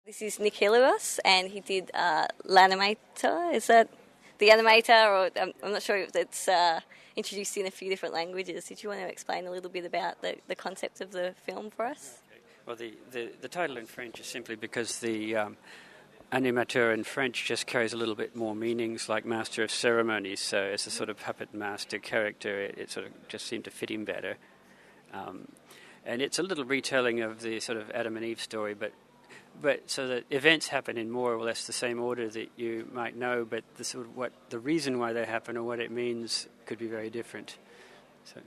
This is Nick Hilligoss, and he did L'Animator. Is that the animator? Or I'm not sure if it's introduced in a few different languages. Did you want to explain a little bit about the concept of the film for us? Okay. Well, the title in French is simply because the animateur in French just carries a little bit more meanings, like master of ceremonies. So as a sort of puppet master character, it sort of just seemed to fit him better. And it's a little retelling of the sort of Adam and Eve story, but so that events happen in more or less the same order that you might know, but the sort of the reason why they happen or what it means could be very different. So.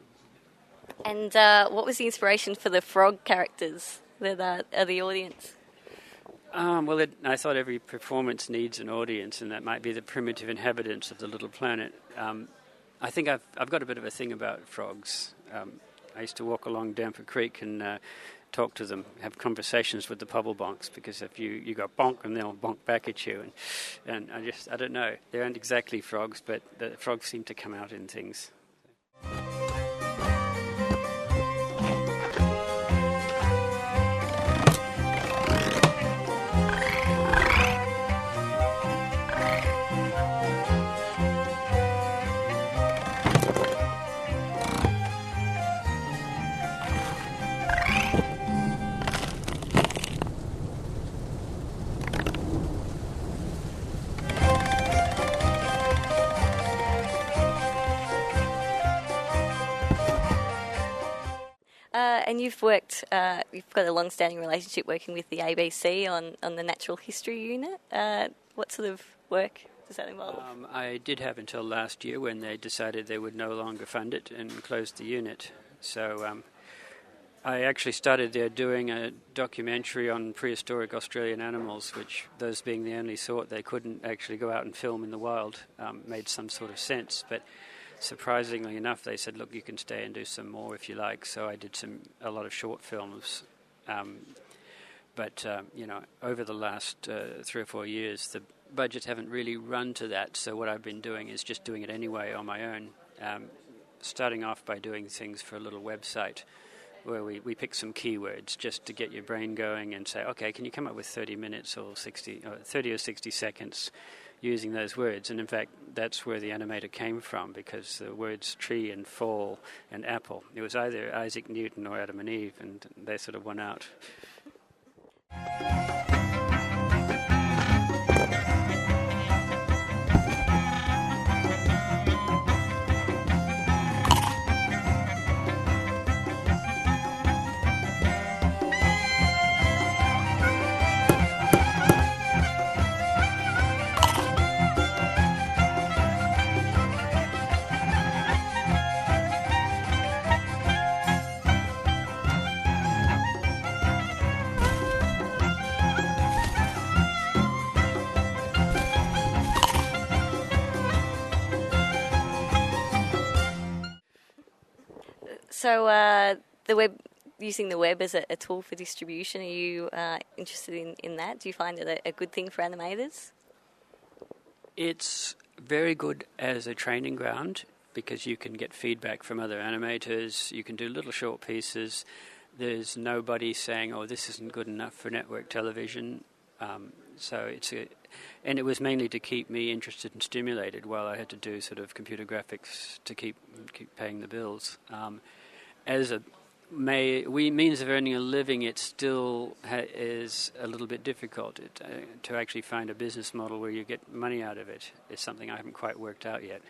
And what was the inspiration for the frog characters that are the audience? I thought every performance needs an audience, and that might be the primitive inhabitants of the little planet. I think I've got a bit of a thing about frogs. I used to walk along Damper Creek and talk to them, have conversations with the pobble bonks, because if you go bonk and they'll bonk back at you, and I don't know, they aren't exactly frogs, but the frogs seem to come out in things. And you've got a long-standing relationship working with the ABC on the Natural History Unit. What sort of work does that involve? I did have until last year when they decided they would no longer fund it and closed the unit. So I actually started there doing a documentary on prehistoric Australian animals, which, those being the only sort they couldn't actually go out and film in the wild, made some sort of sense. But surprisingly enough, they said, look, you can stay and do some more if you like. So I did a lot of short films. But over the last 3 or 4 years, the budgets haven't really run to that. So what I've been doing is just doing it anyway on my own, starting off by doing things for a little website where we pick some keywords just to get your brain going and say, okay, can you come up with 30 minutes or 30 or 60 seconds using those words? And in fact, that's where the animator came from, because the words tree and fall and apple, it was either Isaac Newton or Adam and Eve, and they sort of won out. So using the web as a tool for distribution, are you interested in that? Do you find it a good thing for animators? It's very good as a training ground, because you can get feedback from other animators, you can do little short pieces. There's nobody saying, oh, this isn't good enough for network television. And it was mainly to keep me interested and stimulated while I had to do sort of computer graphics to keep paying the bills. As a means of earning a living, it still is a little bit difficult. To actually find a business model where you get money out of it is something I haven't quite worked out yet.